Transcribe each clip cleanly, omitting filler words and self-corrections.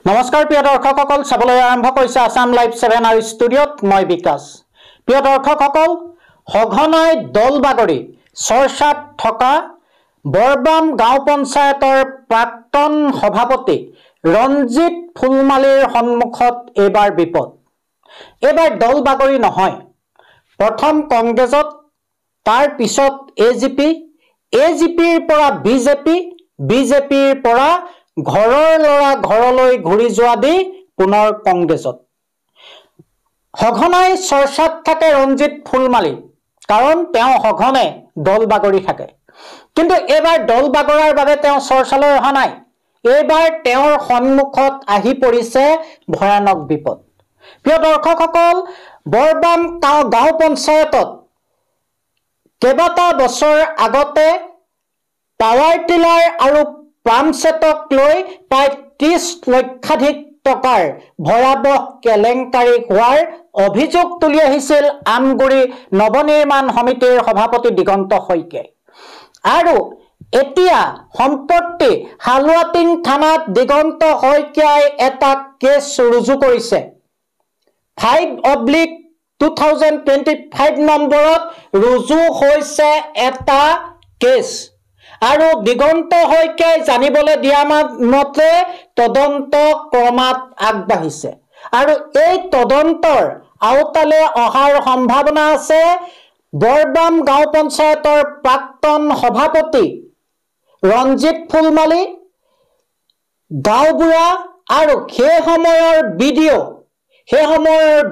নমস্কাৰ প্ৰিয় দৰ্শকসকল চাবলৈ আৰম্ভ কৰিছে আসাম লাইভ 7 আৰু ষ্টুডিঅ'ত মই বিকাশ। প্ৰিয় দৰ্শকসকল সঘনাই দলবাগৰি চৰ্চাত থকা বৰবাম গাঁও পঞ্চায়তৰ প্ৰাক্তন সভাপতি ৰঞ্জিত ফুলমালিৰ সন্মুখত এবাৰ বিপদ। এবাৰ দলবাগৰি নহয়, প্ৰথম কংগ্ৰেছত, তাৰ পিছত এজিপিৰ পৰা বিজেপিৰ পৰা ঘৰৰ লৰা ঘৰলৈ ঘূৰি যোৱা দি পুনৰ কংগ্ৰেছত। সঘনাই চৰ্চাত থাকে ৰঞ্জিত ফুলমালি, কাৰণ তেওঁ সঘনে দল বাগৰি থাকে। কিন্তু এইবাৰ দল বাগৰাৰ বাবে তেওঁ চৰ্চালৈ অহা নাই। এইবাৰ তেওঁৰ সন্মুখত আহি পৰিছে ভয়ানক বিপদ। প্ৰিয় দৰ্শকসকল, বৰবাম গাঁও পঞ্চায়তত কেইবাটা বছৰ আগতে পাৱাৰ টিলাৰ আৰু পাম্পছেটক লৈ প্ৰায় 30 লক্ষাধিক টকাৰ ভয়াবহ কেলেংকাৰী হোৱাৰ অভিযোগ তুলি আহিছিল আমগুৰি নৱনিৰ্মাণ সমিতিৰ সভাপতি দিগন্ত শইকীয়াই। আৰু এতিয়া সম্প্ৰতি হালুৱাটিং থানাত দিগন্ত শইকীয়াই এটা কেছ ৰুজু কৰিছে। 5/2025 নম্বৰত ৰুজু হৈছে এটা কেছ। আৰু দিগন্ত শইকীয়াই জানিবলৈ দিয়া মতে তদন্ত ক্ৰমাৎ আগবাঢ়িছে। আৰু এই তদন্তৰ আওতালে অহাৰ সম্ভাৱনা আছে বৰবাম গাঁও পঞ্চায়তৰ প্ৰাক্তন সভাপতি ৰঞ্জিত ফুলমালি, গাঁওবুঢ়া আৰু সেই সময়ৰ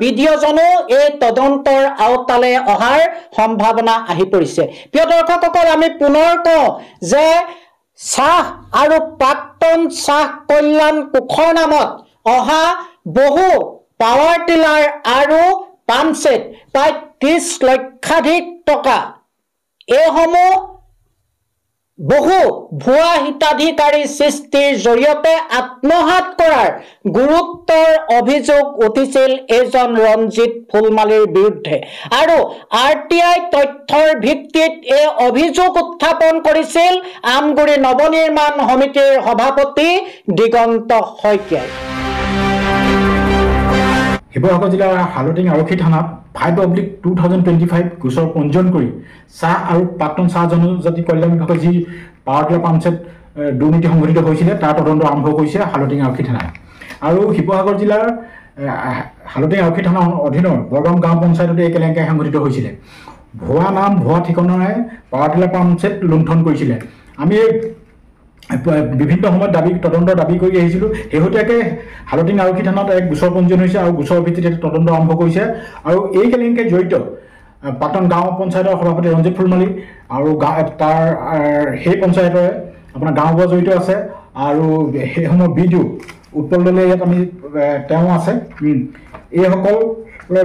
বিডিঅ'জনো এই তদন্তৰ আওতালে অহাৰ সম্ভাৱনা আহি পৰিছে। প্ৰিয় দৰ্শকসকল, আমি পুনৰ কওঁ যে চাহ আৰু প্ৰাক্তন চাহ কল্যাণ কোষৰ নামত অহা বহু পাৱাৰ টিলাৰ আৰু পাম্পছেট প্ৰায় 30 লক্ষাধিক টকা, এইসমূহ বহু ভুৱা হিতাধিকাৰী সৃষ্টিৰ জৰিয়তে আত্মসাৎ কৰাৰ গুৰুত্বৰ অভিযোগ উঠিছিল এইজন ৰঞ্জিত ফুলমালিৰ বিৰুদ্ধে। আৰু RTI তথ্যৰ ভিত্তিত এই অভিযোগ উত্থাপন কৰিছিল আমগুৰি নৱনিৰ্মাণ সমিতিৰ সভাপতি দিগন্ত শইকীয়াই। শিৱসাগৰ জিলাৰ হালুৱাটিং আৰক্ষী থানাত 5/2025 গোচৰ পঞ্জীয়ন কৰি চাহ আৰু প্ৰাক্তন চাহ জনজাতি কল্যাণ বিভাগৰ যি পাৱাৰ টিলাৰ পাম্পছেট দুৰ্নীতি সংঘটিত হৈছিলে তাৰ তদন্ত আৰম্ভ কৰিছে হালুৱাটিং আৰক্ষী থানাই। আৰু শিৱসাগৰ জিলাৰ হালুৱাটিং আৰক্ষী থানাৰ অধীনৰ বৰবাম গাঁও পঞ্চায়ততে এই কেলেংকাৰী সংঘটিত হৈছিলে। ভুৱা নাম ভুৱা ঠিকনাৰে পাৱাৰ টিলাৰ পাম্পছেট লুণ্ঠন কৰিছিলে। আমি বিভিন্ন সময়ত তদন্তৰ দাবী কৰি আহিছিলোঁ। শেহতীয়াকৈ হালুৱাটিং আৰক্ষী থানাত এক গোচৰ পঞ্জীয়ন হৈছে আৰু গোচৰৰ ভিত্তিত তদন্ত আৰম্ভ কৰিছে। আৰু এই কেলেংকাৰীত জড়িত প্ৰাক্তন গাঁও পঞ্চায়তৰ সভাপতি ৰঞ্জিত ফুলমালি আৰু তাৰ সেই পঞ্চায়তৰে আপোনাৰ গাঁওবুঢ়া জড়িত আছে আৰু সেইসমূহ বিডিঅ' উৎপল দলে ইয়াত তেওঁ আছে। এইসকলৰ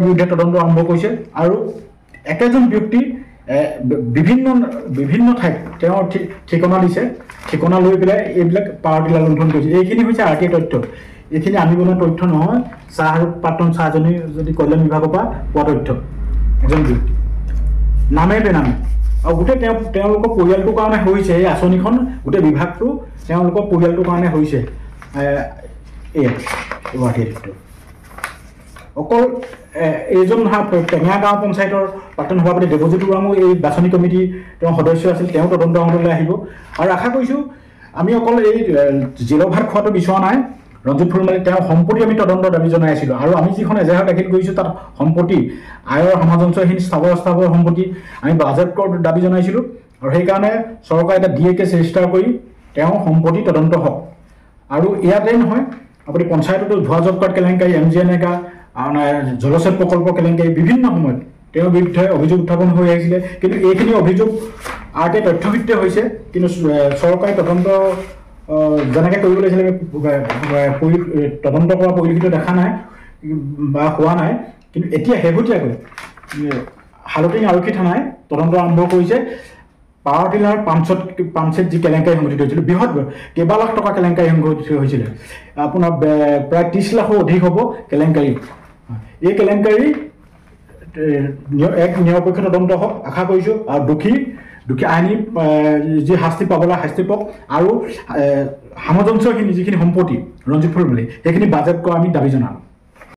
বিৰুদ্ধে তদন্ত আৰম্ভ কৰিছে। আৰু একেজন ব্যক্তি বিভিন্ন ঠাইত তেওঁৰ ঠিকনা দিছে, ঠিকনা লৈ পেলাই এইবিলাক পাৱাৰ টিলাৰ লুণ্ঠন কৰিছে। এইখিনি হৈছে RTI তথ্য। এইখিনি আমি বনোৱা তথ্য নহয়, চাহ আৰু প্ৰাক্তন চাহজনী যদি কল্যাণ বিভাগৰ পৰা পোৱা তথ্য। এজন ব্যক্তি নামে বেনামে আৰু গোটেই তেওঁলোকৰ পৰিয়ালটোৰ কাৰণে হৈছে এই আঁচনিখন, গোটেই বিভাগটো তেওঁলোকৰ পৰিয়ালটোৰ কাৰণে হৈছে। অকল এইজন টেঙা গাঁও পঞ্চায়তৰ প্ৰাক্তন সভাপতি দেৱজিত বৰুৱামো এই বাছনি কমিটি তেওঁ সদস্য আছিল। তেওঁ তদন্ত অংশলৈ আহিব। আৰু আশা কৰিছোঁ আমি অকল এই জেলৰ ভাত খোৱাটো বিচৰা নাই। ৰঞ্জিত ফুলমালি তেওঁৰ সম্পত্তি আমি তদন্তৰ দাবী জনাই আছিলোঁ। আৰু আমি যিখন এজাহাৰ দাখিল কৰিছোঁ তাত সম্পত্তি আয়ৰ সমাজঞ্চলহীন স্থাৱৰ সম্পত্তি আমি বাজেটৰ দাবী জনাইছিলোঁ। আৰু সেইকাৰণে চৰকাৰে এটা DA কেছ ৰেজিষ্টাৰ কৰি তেওঁ সম্পত্তি তদন্ত হওক। আৰু ইয়াতে নহয়, আপুনি পঞ্চায়ততো ভুৱা জব কাৰ্ড কেলেংকাৰী, MGNREGA, জলসেচ প্ৰকল্প কেলেংকাৰী বিভিন্ন সময়ত তেওঁৰ বিৰুদ্ধে অভিযোগ উত্থাপন হৈ আহিছিলে। কিন্তু এইখিনি অভিযোগ RTI তথ্যভিত্তিক হৈছে। কিন্তু চৰকাৰে তদন্ত যেনেকৈ কৰিব লাগিছিলে তদন্ত কৰা পৰিলক্ষিত দেখা নাই বা হোৱা নাই। কিন্তু এতিয়া শেহতীয়াকৈ হালুৱাটিং আৰক্ষী থানাই তদন্ত আৰম্ভ কৰিছে। পাৱাৰ টিলাৰ পাম্পছেট যি কেলেংকাৰী সংঘটিত হৈছিলে, বৃহৎ কেইবা লাখ টকা কেলেংকাৰী সংঘটিত হৈছিলে। আপোনাৰ প্ৰায় 30 লাখৰো অধিক হ'ব কেলেংকাৰী। এই কেলেংকাৰী এক নিৰপেক্ষ তদন্ত হওক আশা কৰিছোঁ। আৰু দোষী দুখীয়া আইনী যি শাস্তি পাবলৈ শাস্তি পাওক আৰু সামঞ্জস্যহীন যিখিনি সম্পত্তি ৰঞ্জিত ফুলমালী সেইখিনি বাজেট কৰা আমি দাবী জনালোঁ।